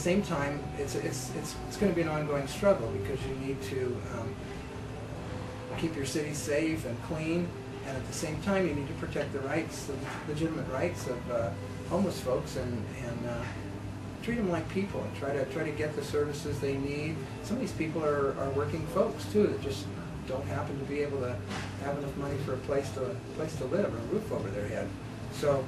same time, it's going to be an ongoing struggle because you need to keep your city safe and clean, and at the same time you need to protect the rights, the legitimate rights of homeless folks, and treat them like people and try to get the services they need. Some of these people are working folks too that just don't happen to be able to have enough money for a place to live or a roof over their head. So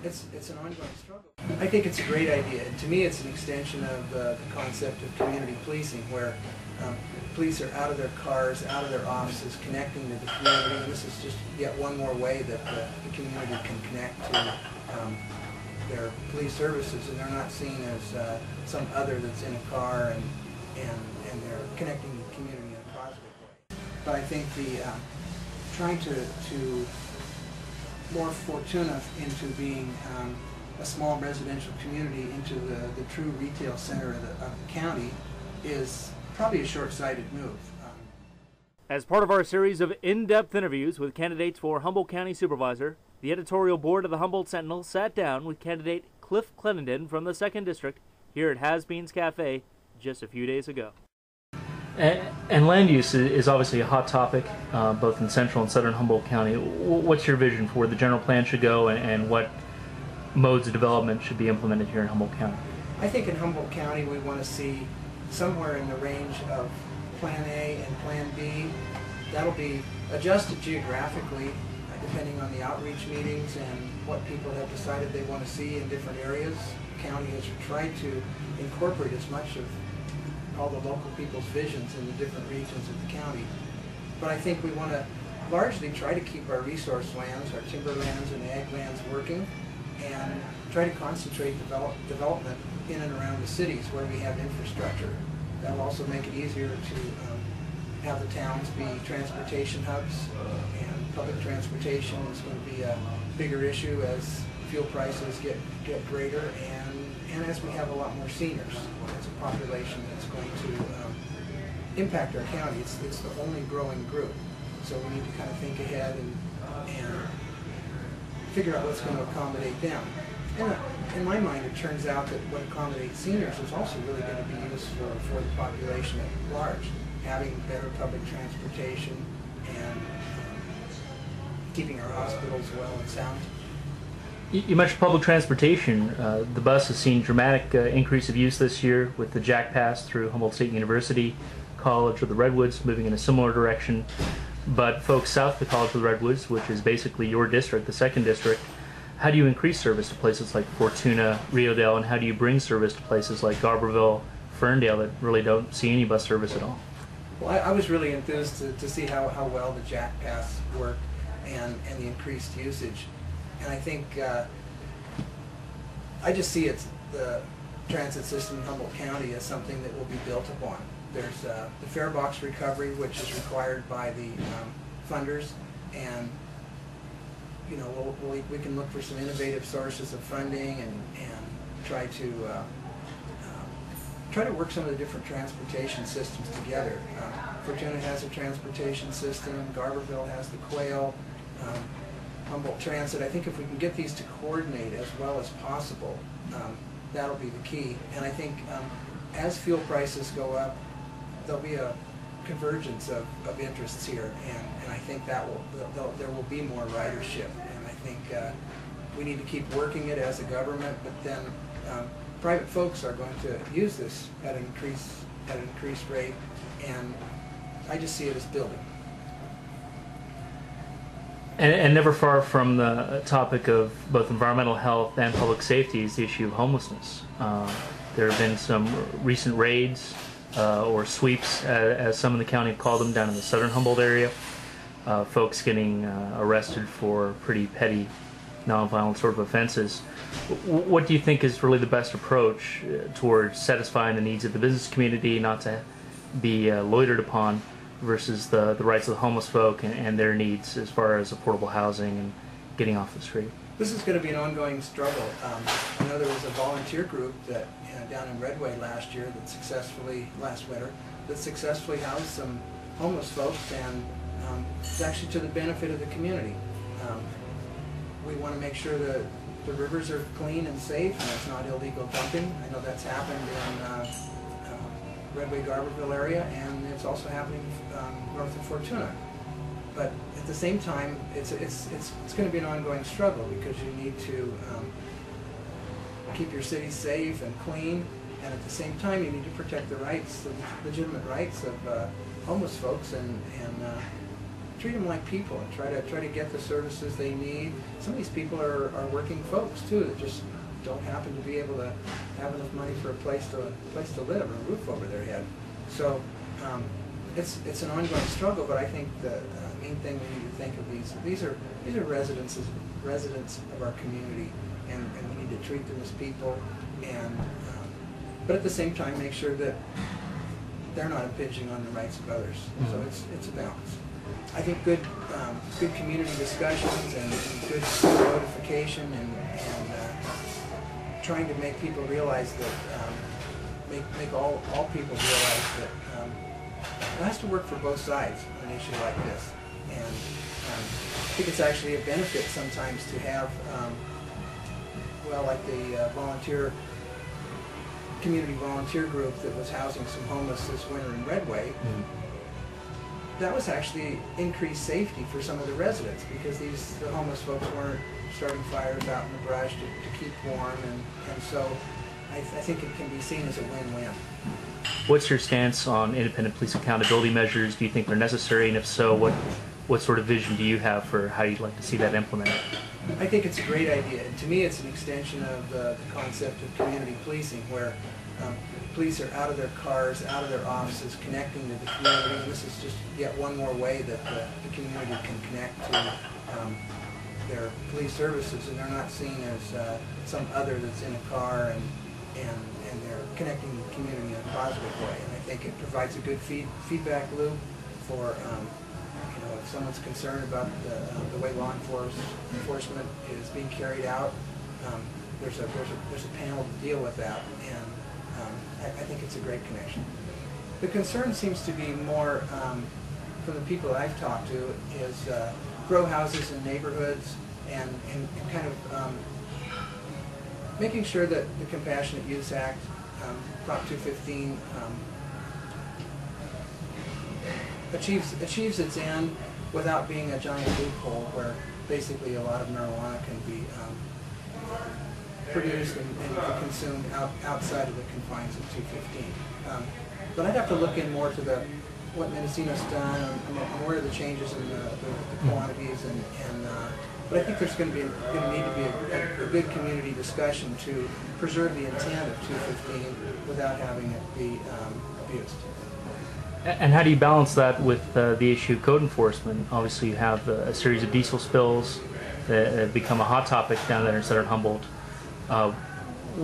it's an ongoing struggle. I think it's a great idea. To me, it's an extension of the concept of community policing, where police are out of their cars, out of their offices, connecting to the community. And this is just yet one more way that the community can connect to their police services, and they're not seen as some other that's in a car, and they're connecting to the community in a positive way. But I think the trying to morph Fortuna into being a small residential community into the true retail center of the county is probably a short-sighted move. As part of our series of in-depth interviews with candidates for Humboldt County Supervisor, the Editorial Board of the Humboldt Sentinel sat down with candidate Clif Clendenen from the 2nd District here at Has Beans Cafe just a few days ago. And land use is obviously a hot topic, both in central and southern Humboldt County. What's your vision for where the general plan should go, and what modes of development should be implemented here in Humboldt County? I think in Humboldt County we want to see somewhere in the range of Plan A and Plan B. That'll be adjusted geographically depending on the outreach meetings and what people have decided they want to see in different areas. The county has tried to incorporate as much of all the local people's visions in the different regions of the county. But I think we want to largely try to keep our resource lands, our timber lands and ag lands working, and try to concentrate development in and around the cities where we have infrastructure. That'll also make it easier to have the towns be transportation hubs, and public transportation is going to be a bigger issue as fuel prices get greater, and as we have a lot more seniors as a population that's going to impact our county. It's the only growing group, so we need to kind of think ahead and figure out what's going to accommodate them. And in my mind, it turns out that what accommodates seniors is also really going to be useful for the population at large, having better public transportation and keeping our hospitals well and sound. You mentioned public transportation. The bus has seen dramatic increase of use this year with the Jack Pass through Humboldt State University, College of the Redwoods moving in a similar direction. But folks south of the College of the Redwoods, which is basically your district, the 2nd District, how do you increase service to places like Fortuna, Riodale, and how do you bring service to places like Garberville, Ferndale that really don't see any bus service at all? Well, I was really enthused to see how well the Jack Pass worked and the increased usage. And I think I just see the transit system in Humboldt County as something that will be built upon. There's the fare box recovery, which is required by the funders, and you know we can look for some innovative sources of funding and try to work some of the different transportation systems together. Fortuna has a transportation system. Garberville has the Quail. Humboldt Transit. I think if we can get these to coordinate as well as possible, that'll be the key. And I think as fuel prices go up, there'll be a convergence of interests here, and I think that there will be more ridership. And I think we need to keep working it as a government, but then private folks are going to use this at an increased rate, and I just see it as building. And never far from the topic of both environmental health and public safety is the issue of homelessness. There have been some recent raids or sweeps, as some in the county have called them, down in the southern Humboldt area. Folks getting arrested for pretty petty, nonviolent sort of offenses. What do you think is really the best approach towards satisfying the needs of the business community, not to be loitered upon, versus the rights of the homeless folk and their needs as far as affordable housing and getting off the street? This is going to be an ongoing struggle. I know there was a volunteer group that down in Redway last winter, that successfully housed some homeless folks, and it's actually to the benefit of the community. We want to make sure that the rivers are clean and safe and it's not illegal dumping. I know that's happened in Redway Garberville area, and it's also happening north of Fortuna. But at the same time, it's going to be an ongoing struggle because you need to keep your city safe and clean, and at the same time you need to protect the rights, the legitimate rights of homeless folks, and treat them like people and try to get the services they need. Some of these people are working folks too that just don't happen to be able to have enough money for a place to live, or a roof over their head. So it's an ongoing struggle, but I think the main thing we need to think of these are residents of our community, and we need to treat them as people, and but at the same time make sure that they're not impinging on the rights of others. Mm-hmm. So it's a balance. I think good community discussions and good notification and trying to make people realize that make all people realize that it has to work for both sides on an issue like this. And I think it's actually a benefit sometimes to have, well, like the community volunteer group that was housing some homeless this winter in Redway. Mm-hmm. That was actually increased safety for some of the residents, because the homeless folks weren't starting fires out in the brush to keep warm, and so I think it can be seen as a win-win. What's your stance on independent police accountability measures? Do you think they're necessary, and if so, what sort of vision do you have for how you'd like to see that implemented? I think it's a great idea. And to me, it's an extension of the concept of community policing, where police are out of their cars, out of their offices, connecting to the community. And this is just yet one more way that the community can connect to their police services, and they're not seen as some other that's in a car, and they're connecting to the community in a positive way. And I think it provides a good feedback loop for if someone's concerned about the way law enforcement is being carried out, there's a panel to deal with that, and I think it's a great connection. The concern seems to be more from the people that I've talked to is grow houses in neighborhoods, and kind of making sure that the Compassionate Use Act, Prop 215, achieves its end without being a giant loophole where basically a lot of marijuana can be produced and consumed outside of the confines of 215. But I'd have to look in more to what Mendocino's done. I'm aware of the changes in the quantities, but I think there's going to need to be a good community discussion to preserve the intent of 215 without having it be abused. And how do you balance that with the issue of code enforcement? Obviously, you have a series of diesel spills that have become a hot topic down there in southern Humboldt.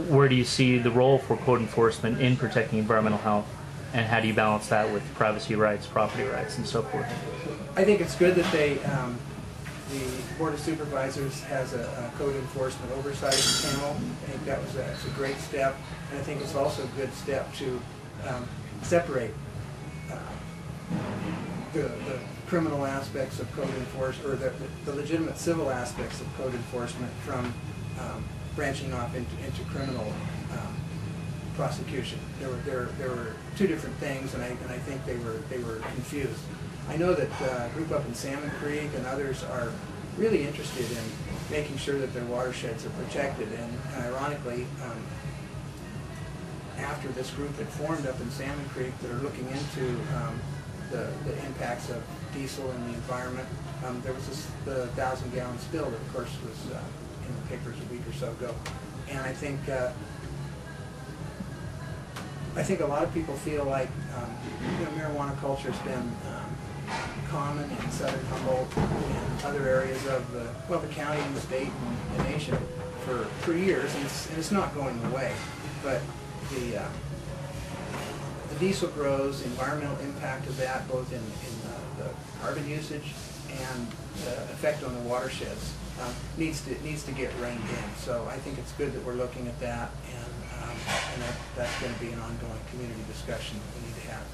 Where do you see the role for code enforcement in protecting environmental health, and how do you balance that with privacy rights, property rights, and so forth? I think it's good that the Board of Supervisors has a code enforcement oversight panel. I think that's a great step, and I think it's also a good step to separate the criminal aspects of code enforcement, or the legitimate civil aspects of code enforcement, from branching off into criminal prosecution. There were two different things, and I think they were confused. I know that a group up in Salmon Creek and others are really interested in making sure that their watersheds are protected, and ironically, after this group had formed up in Salmon Creek that are looking into the impacts of diesel in the environment, there was the 1,000-gallon spill that, of course, was in the papers a week or so ago. And I think a lot of people feel like marijuana culture has been common in southern Humboldt and other areas of the county and the state and the nation for years, and it's not going away. But the diesel grows, the environmental impact of that, both in the carbon usage and the effect on the watersheds, needs to get reined in. So I think it's good that we're looking at that, and that's going to be an ongoing community discussion that we need to have.